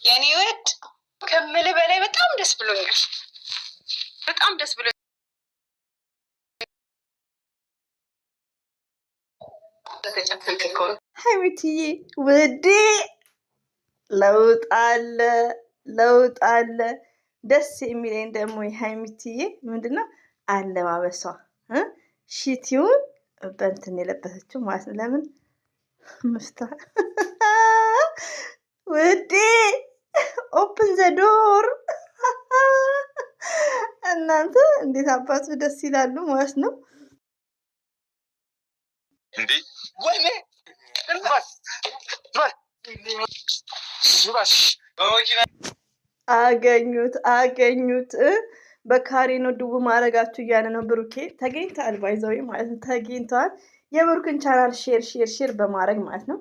የኔ ውድ ከምል በላይ በጣም ደስ ብሎኛል። በጣም ደስ ብሎኛል። ሀይሚትዬ ውዴ ለውጥ አለ። ደስ የሚለኝ ደግሞ ሀይሚትዬ ምንድነው አለባበሷ ሺቲውን በእንትን የለበሰችው ማለት ነው። ለምን ምስታ ውዴ ኦፕን ዘ ዶር እናንተ እንዴት አባቱ ደስ ይላሉ ማለት ነው። እንዴ ወይኔ አገኙት በካሬ ነው ድቡ ማድረጋችሁ እያለ ነው ብሩኬ ተገኝተዋል። ባይዘው ማለት ነው ተገኝተዋል። የብሩክን ቻናል ሼር በማድረግ ማለት ነው።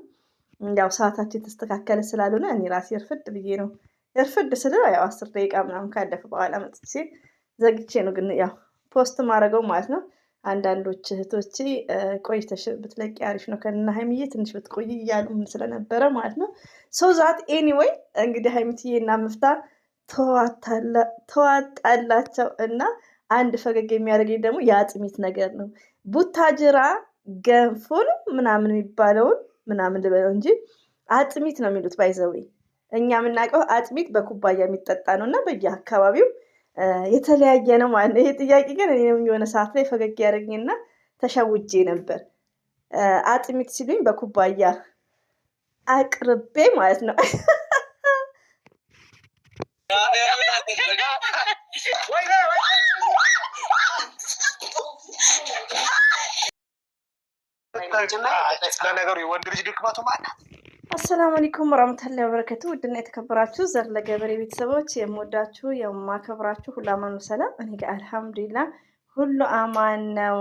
ያው ሰዓታቸው የተስተካከለ ስላልሆነ እኔ ራሴ እርፍድ ብዬ ነው እርፍድ ስለ ያው 10 ደቂቃ ምናምን ካለፈ በኋላ መጥቼ ዘግቼ ነው ግን ያው ፖስት ማድረገው ማለት ነው። አንዳንዶች እህቶቼ ቆይተሽ ብትለቂ አሪፍ ነው ከእነ ሀይሚዬ ትንሽ ብትቆይ እያሉ ስለነበረ ማለት ነው። ሶ ዛት ኤኒዌይ እንግዲህ ሀይሚትዬ እና ምፍታ ተዋጣላቸው እና አንድ ፈገግ የሚያደርገኝ ደግሞ የአጥሚት ነገር ነው። ቡታጅራ ገንፎን ምናምን የሚባለውን ምናምን ልበለው እንጂ አጥሚት ነው የሚሉት። ባይዘዌ እኛ የምናውቀው አጥሚት በኩባያ የሚጠጣ ነው እና በየአካባቢው የተለያየ ነው ማለት ነው። ይሄ ጥያቄ ግን እኔም የሆነ ሰዓት ላይ ፈገግ ያደርግኝና ተሸውጄ ነበር። አጥሚት ሲሉኝ በኩባያ አቅርቤ ማለት ነው። ለነገሩ የወንድ ልጅ ድክመቱ ማለት አሰላሙ አለይኩም ወራህመቱላሂ ወበረከቱ። ውድና የተከበራችሁ ዘር ለገበሬ ቤተሰቦች የምወዳችሁ የማከብራችሁ ሁሉ አማን ነው። ሰላም እኔ ጋር አልሐምዱሊላህ ሁሉ አማን ነው።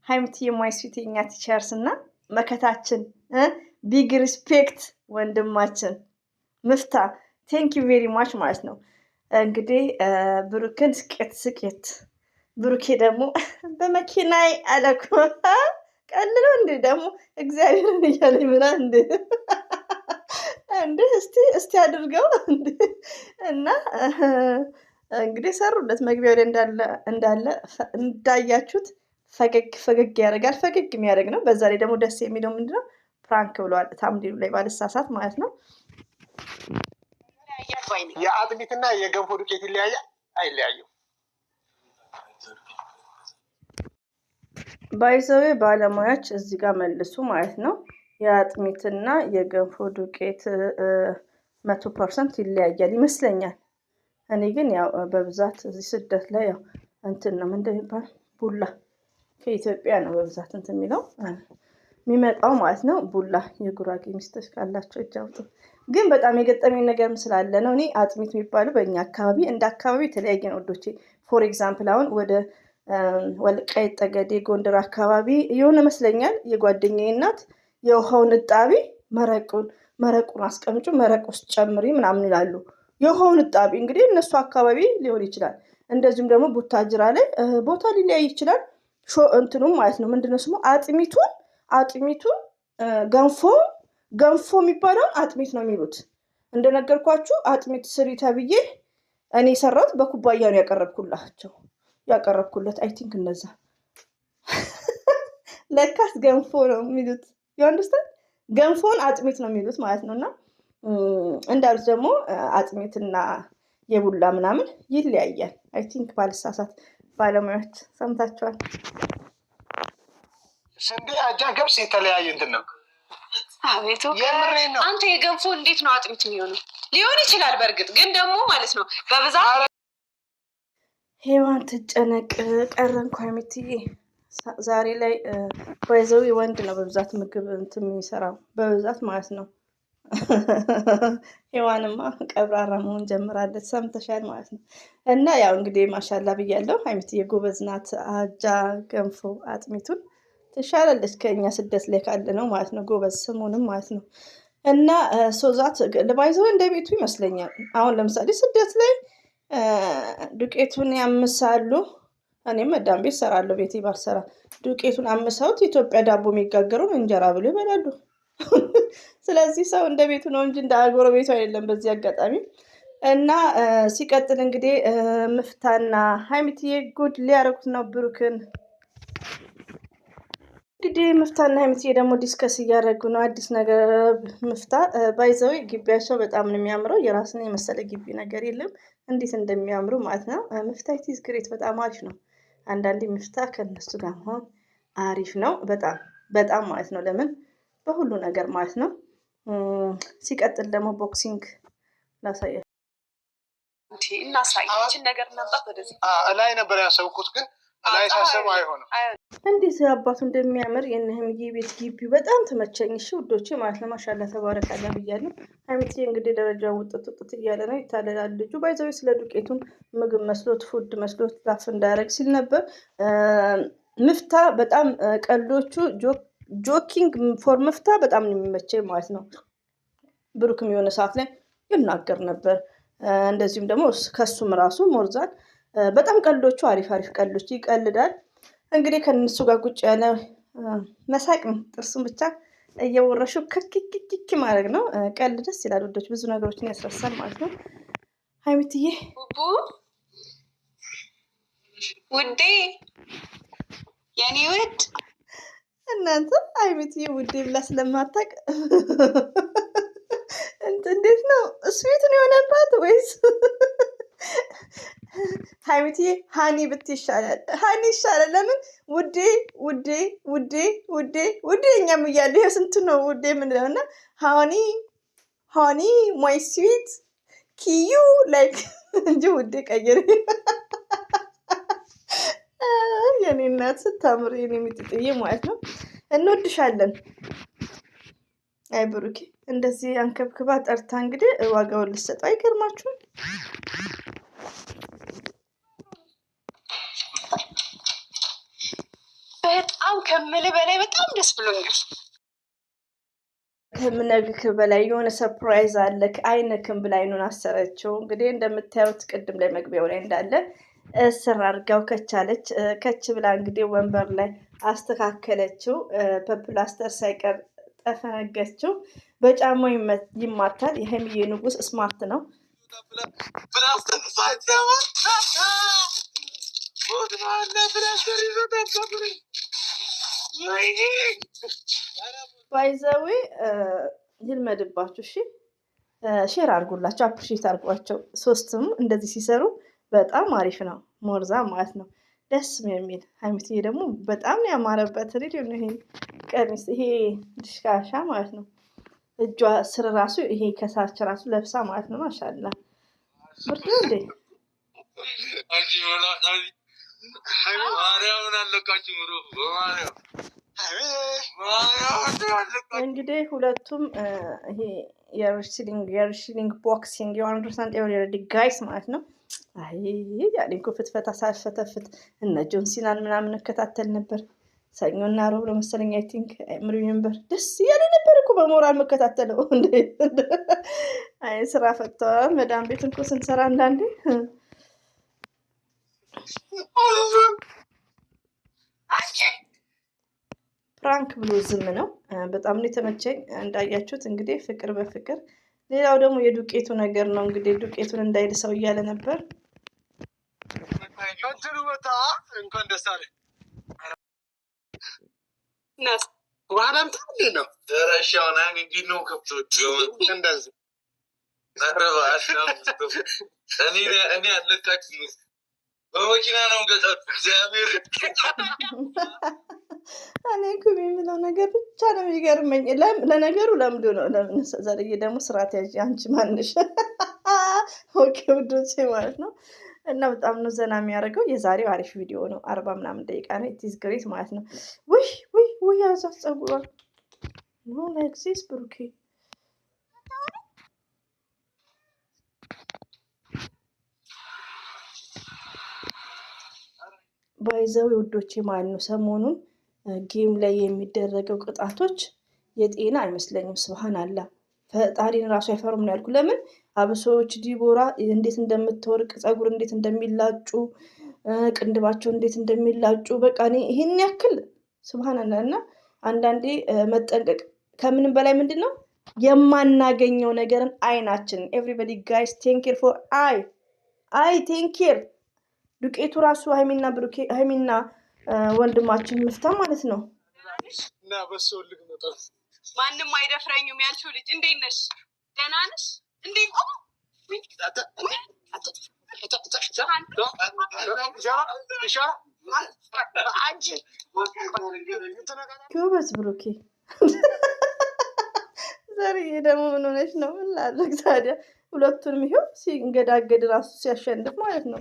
ሀይሚትዬ ሞይስፊቴኛ ቲቸርስ እና መከታችን ቢግ ሪስፔክት ወንድማችን ምፍታ ቴንክ ዩ ቬሪ ማች ማለት ነው። እንግዲህ ብሩክን ስቄት ብሩኬ ደግሞ በመኪናይ አለኩ ቀልሎ እንዴ ደግሞ እግዚአብሔርን እያለኝ ምና እንዴ እስቲ አድርገው እና እንግዲህ ሰሩለት። መግቢያው ላይ እንዳለ እንዳያችሁት ፈገግ ያደርጋል። ፈገግ የሚያደርግ ነው። በዛ ላይ ደግሞ ደስ የሚለው ምንድነው ፕራንክ ብለዋል ታምዲሉ ላይ ባልሳሳት ማለት ነው። የአጥሚትና የገንፎ ዱቄት ይለያያል አይለያየው? ባይዘዌ ባለሙያዎች እዚህ ጋር መልሱ ማለት ነው። የአጥሚትና የገንፎ ዱቄት 100% ይለያያል ይመስለኛል። እኔ ግን ያው በብዛት እዚህ ስደት ላይ ያው እንትን ነው ምንድን ይባል ቡላ ከኢትዮጵያ ነው በብዛት እንትን የሚመጣው ማለት ነው። ቡላ የጉራጌ ሚስቶች ካላቸው እጅ አውጡ። ግን በጣም የገጠመኝ ነገርም ስላለ ነው። እኔ አጥሚት የሚባለው በእኛ አካባቢ እንደ አካባቢ የተለያየ ነው ወዶቼ። ፎር ኤግዛምፕል አሁን ወደ ወልቃይት ጠገዴ ጎንደር አካባቢ የሆነ መስለኛል የጓደኛዬ እናት የውሃውን እጣቢ መረቁን አስቀምጩ መረቅ ውስጥ ጨምሪ ምናምን ይላሉ። የውሃውን እጣቢ እንግዲህ እነሱ አካባቢ ሊሆን ይችላል። እንደዚሁም ደግሞ ቡታጅራ ላይ ቦታ ሊለያይ ይችላል። እንትኑም ማለት ነው ምንድነው ስሙ አጥሚቱን ገንፎ የሚባለውን አጥሚት ነው የሚሉት። እንደነገርኳችሁ አጥሚት ስሪ ተብዬ እኔ የሰራሁት በኩባያ ነው ያቀረብኩለት አይ ቲንክ እነዛ ለካስ ገንፎ ነው የሚሉት። የወንድስታን ገንፎን አጥሚት ነው የሚሉት ማለት ነው። እና እንዳሉት ደግሞ አጥሚትና የቡላ ምናምን ይለያያል አይ ቲንክ ባልሳሳት። ባለሙያዎች ሰምታችኋል። ስንዴ አጃ ገብስ የተለያየ እንትን ነው። አቤቱ አንተ የገንፎ እንዴት ነው አጥሚት የሚሆነው? ሊሆን ይችላል በእርግጥ ግን ደግሞ ማለት ነው በብዛት ሄዋን ትጨነቅ ቀረ እንኳ የምትዬ ዛሬ ላይ ባይዘው ወንድ ነው በብዛት ምግብ እንትን የሚሰራው በብዛት ማለት ነው። ሄዋንማ ቀብራራ መሆን ጀምራለች ሰምተሻል ማለት ነው። እና ያው እንግዲህ ማሻላ ብያለሁ። ሀይሚትዬ ጎበዝ ናት። አጃ ገንፎ አጥሚቱን ትሻላለች ከኛ ስደት ላይ ካለ ነው ማለት ነው። ጎበዝ ስሙንም ማለት ነው። እና ሶዛት ለባይዘው እንደ ቤቱ ይመስለኛል። አሁን ለምሳሌ ስደት ላይ ዱቄቱን ያምሳሉ። እኔም መዳም ቤት ሰራለሁ ቤቴ ባልሰራ ዱቄቱን አምሰውት ኢትዮጵያ ዳቦ የሚጋገሩን እንጀራ ብሎ ይበላሉ። ስለዚህ ሰው እንደ ቤቱ ነው እንጂ እንደ ጎረቤቱ አይደለም በዚህ አጋጣሚ። እና ሲቀጥል እንግዲህ ምፍታና ሀይሚትዬ ጉድ ሊያደርጉት ነው ብሩክን። እንግዲህ ምፍታና ሀይሚትዬ ደግሞ ዲስከስ እያደረጉ ነው አዲስ ነገር። ምፍታ ባይዘዊ ግቢያቸው በጣም ነው የሚያምረው። የራስን የመሰለ ግቢ ነገር የለም። እንዴት እንደሚያምሩ ማለት ነው። ምፍታ ኢትዝ ግሬት በጣም አሪፍ ነው። አንዳንዴ ምፍታ ከነሱ ጋር መሆን አሪፍ ነው በጣም በጣም ማለት ነው። ለምን በሁሉ ነገር ማለት ነው። ሲቀጥል ደግሞ ቦክሲንግ ላሳያል እናሳያችን ነገር ነበር። ወደዚህ ላይ ነበር ያሰብኩት ግን ላይ ሳሰብ አይሆንም። እንዴት አባቱ እንደሚያምር የነህምዬ ቤት ግቢው በጣም ተመቸኝ። እሺ ውዶቼ ማለት ነው። ማሻላ ተባረካላ ብያለሁ። ሀይሚትዬ እንግዲህ ደረጃውን ውጥት እያለ ነው። ይታለላል ልጁ ባይዘዊ ስለ ዱቄቱም ምግብ መስሎት ፉድ መስሎት ላፍ እንዳያደርግ ሲል ነበር። ምፍታ በጣም ቀልዶቹ ጆኪንግ ፎር ምፍታ በጣም ነው የሚመቸኝ ማለት ነው። ብሩክም የሆነ ሰዓት ላይ ይናገር ነበር። እንደዚሁም ደግሞ ከሱም ራሱ ሞርዛን በጣም ቀልዶቹ አሪፍ ቀልዶች ይቀልዳል። እንግዲህ ከነሱ ጋር ቁጭ ያለ መሳቅ ነው። ጥርሱን ብቻ እየወረሹ ክክክክ ማድረግ ነው። ቀልድ ደስ ይላል ውዶች፣ ብዙ ነገሮችን ያስረሳል ማለት ነው። ሀይሚትዬ ውዴ የኔ ውድ እናንተ ሀይሚትዬ ውዴ ብላ ስለማታውቅ እንዴት ነው ስዊት ነው የሆነባት ወይስ ሀይሚትዬ ሀኒ ይሻላል። ሀኒ ይሻላል። ለምን ውዴ ውዴ ውዴ ውዴ ውዴ እኛም እያለ ይሄ ስንት ነው ውዴ የምንለው እና ሀኒ ማይ ስዊት ኪዩ ላይክ እንጂ ውዴ ቀይር። የኔ እናት ስታምር የኔ የሚጥጥዬ ማለት ነው። እንወድሻለን። አይ ብሩኬ እንደዚህ አንከብክባ ጠርታ እንግዲህ ዋጋውን ልትሰጠው አይገርማችሁም? በጣም ከምልህ በላይ በጣም ደስ ብሎኛል። ከምነግርህ በላይ የሆነ ሰርፕራይዝ አለ። አይነክም ብላ አይኑን አሰረችው። እንግዲህ እንደምታዩት ቅድም ላይ መግቢያው ላይ እንዳለ እስር አድርጋው ከቻለች ከች ብላ እንግዲህ ወንበር ላይ አስተካከለችው። በፕላስተር ሳይቀር ጠፈነገችው። በጫማው ይማታል። የሀይሚዬ ንጉስ ስማርት ነው። ባይዘዌ ይልመድባችሁ። እሺ ሼር አድርጉላቸው፣ አፕሪሼት አድርጓቸው። ሶስትም እንደዚህ ሲሰሩ በጣም አሪፍ ነው። ሞርዛ ማለት ነው ደስ የሚል። ሀይሚትዬ ደግሞ በጣም ያማረበት ሪዲዮ ነው። ይሄ ቀሚስ ይሄ ድሽካሻ ማለት ነው። እጇ ስር ራሱ ይሄ ከሳች ራሱ ለብሳ ማለት ነው። ማሻላ ብርድ ነው እንዴ? እንግዲህ ሁለቱም ይሄ የሪስሊንግ ቦክሲንግ የአንደርሳንድ ኤቨሪ ጋይስ ማለት ነው። አይ ያኔ እኮ ፍትፈታ ሳልፈተፍት እነ ጆን ሲናን ምናምን እከታተል ነበር። ሰኞና ሮብ ነው መሰለኝ አይ ቲንክ ምሪምበር ደስ እያለ ነበር እኮ በሞራል መከታተለው። አይ ስራ ፈተዋል። መዳም ቤት እንኮ ስንሰራ አንዳንዴ ፍራንክ ብሎ ዝም ነው። በጣም ነው የተመቸኝ። እንዳያችሁት እንግዲህ ፍቅር በፍቅር። ሌላው ደግሞ የዱቄቱ ነገር ነው እንግዲህ ዱቄቱን እንዳይልሰው እያለ ነበር። እንኳን ደስ አለ በመኪና ነው ገጠር እግዚአብሔር እኔ እኮ የሚለው ነገር ብቻ ነው የሚገርመኝ። ለነገሩ ለምዶ ነው። ለምን ዛሬ ደግሞ ስርዓት ያዥ አንቺ ማንሽ ኦኬ ውዶቼ ማለት ነው። እና በጣም ነው ዘና የሚያደርገው። የዛሬው አሪፍ ቪዲዮ ነው። 40 ምናምን ደቂቃ ነው። ኢትዝ ግሬት ማለት ነው። ውይ ያዛት ጸጉሯል ኖ ላይክ ዚስ ብሩኬ ባይዘው ውዶቼ ማለት ነው። ሰሞኑን ጌም ላይ የሚደረገው ቅጣቶች የጤና አይመስለኝም። ስብሃን አላ ፈጣሪን ራሱ አይፈሩም ነው ያልኩ። ለምን አብሶች ዲቦራ እንዴት እንደምትወርቅ ፀጉር እንዴት እንደሚላጩ ቅንድባቸው እንዴት እንደሚላጩ በቃ እኔ ይሄን ያክል ስብሃን አላ። እና አንዳንዴ መጠንቀቅ ከምንም በላይ ምንድን ነው የማናገኘው ነገርን አይናችን ኤቭሪባዲ ጋይስ ቴክ ኬር ፎር አይ ቴክ ኬር ዱቄቱ ራሱ ሃይሚና ወንድማችን ምፍታ ማለት ነው እና በሰው ልግ መጣ ማንንም አይደፍረኝም ያልሽው ልጅ እንዴት ነሽ? ደህና ነሽ? እንዴት ነው? ጎበዝ ብሩኬ። ዛሬ ደግሞ ምን ሆነሽ ነው? ምን ላድርግ ታዲያ? ሁለቱንም ይኸው ሲንገዳገድ ራሱ ሲያሸንፍ ማለት ነው።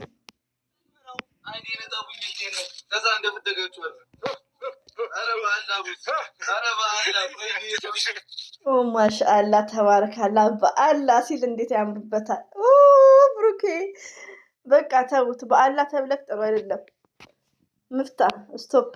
ማሻአላ ተባረካላ። በአላ ሲል እንዴት ያምርበታል ብሩኬ። በቃ ተውት። በአላ ተብለክ ጥሩ አይደለም። ምፍታ ስቶፕ።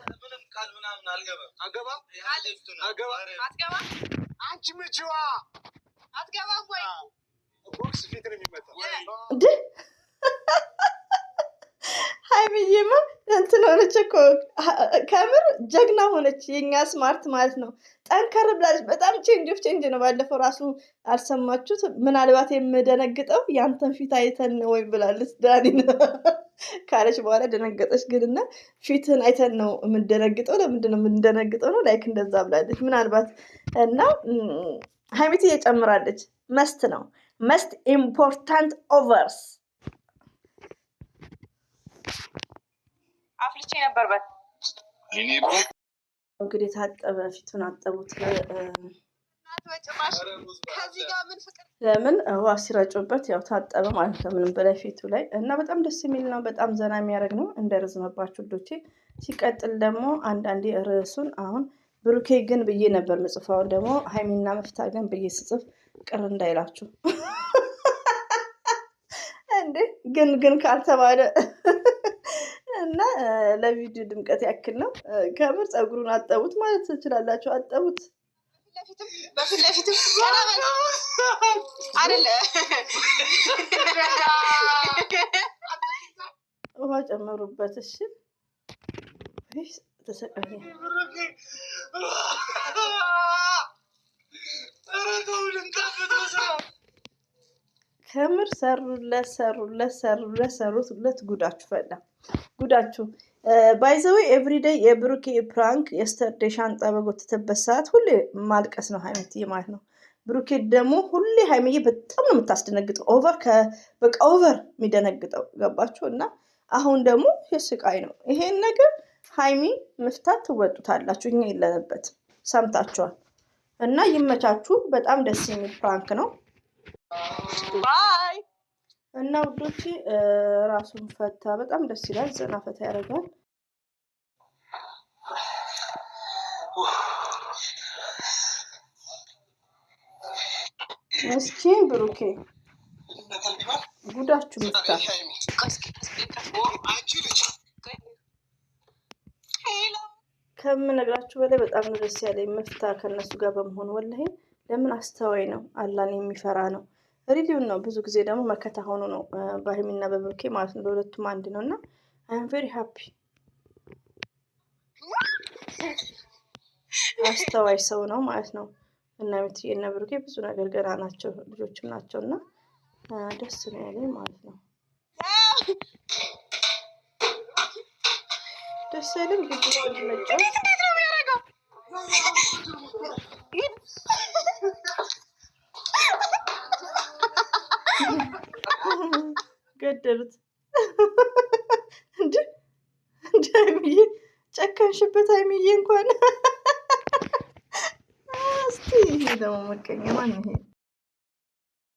ሃይሚዬማ እንትን ሆነች እኮ ከምር ጀግና ሆነች። የኛ ስማርት ማለት ነው። ጠንከር ብላለች። በጣም ቼንጅ ነው። ባለፈው ራሱ አልሰማችሁት? ምናልባት የምደነግጠው ያንተን ፊት አይተን ወይ ብላለች ዳኒ ካለች በኋላ ደነገጠች። ግን እና ፊትን አይተን ነው የምንደነግጠው። ለምንድን ነው የምንደነግጠው ነው ላይክ እንደዛ ብላለች ምናልባት። እና ሃይሚት እየጨምራለች። መስት ነው መስት ኢምፖርታንት ኦቨርስ አፍልቼ ነበር። እንግዲህ ታጠበ። ፊቱን አጠቡት። ለምን ውሃ ሲረጩበት ያው ታጠበ ማለት ነው። ምንም በላይ ፊቱ ላይ እና በጣም ደስ የሚል ነው። በጣም ዘና የሚያደርግ ነው። እንዳይረዝምባችሁ ዶቼ። ሲቀጥል ደግሞ አንዳንዴ ርዕሱን አሁን ብሩኬ ግን ብዬ ነበር ምጽፋውን ደግሞ ሃይሚና መፍታ ግን ብዬ ስጽፍ ቅር እንዳይላችሁ እንዴ ግን ካልተባለ እና ለቪዲዮ ድምቀት ያክል ነው። ከምር ፀጉሩን አጠቡት ማለት ትችላላችሁ። አጠቡት በፊት ለፊትም አይደለ ውሃ ጨመሩበት። እሺ ተሰቃየ። ከምር ሰሩለት ጉዳችሁ ፈላ ጉዳችሁ። ባይዘዌ ኤቭሪዴይ የብሩኬ ፕራንክ የስተርዴ ሻንጣ በጎተተበት ሰዓት ሁሌ ማልቀስ ነው ሃይሚዬ ማለት ነው። ብሩኬ ደግሞ ሁሌ ሃይሚዬ በጣም ነው የምታስደነግጠው። በቃ ኦቨር የሚደነግጠው ገባችሁ? እና አሁን ደግሞ የስቃይ ነው ይሄን ነገር። ሃይሚ መፍታት ትወጡታላችሁ። እኛ የለንበት ሰምታችኋል። እና ይመቻችሁ። በጣም ደስ የሚል ፕራንክ ነው። ባይ እና ውዶቼ ራሱን ፈታ። በጣም ደስ ይላል። ዘና ፈታ ያደርጋል። ምስኪን ብሩኬ ጉዳችሁ ምፍታ። ከምነግራችሁ በላይ በጣም ነው ደስ ያለኝ መፍታ ከነሱ ጋር በመሆን። ወላሂ ለምን አስተዋይ ነው። አላህን የሚፈራ ነው። ሪሊውን ነው። ብዙ ጊዜ ደግሞ መከታ ሆኖ ነው በሃይሚና በብሩኬ ማለት ነው። ለሁለቱም አንድ ነው እና አይ አም ቬሪ ሃፒ። አስተዋይ ሰው ነው ማለት ነው። እና ምትዬና ብሩኬ ብዙ ነገር ገና ናቸው፣ ልጆችም ናቸው እና ደስ ነው ያለኝ ማለት ነው። ደስ አይልም? ግድ እንድመጫው ገደሉት። እንደ ሃይሚዬ ጨከንሽበት ሃይሚዬ እንኳን እስቲ ይሄ ደግሞ መቀኛ ማን ይሄ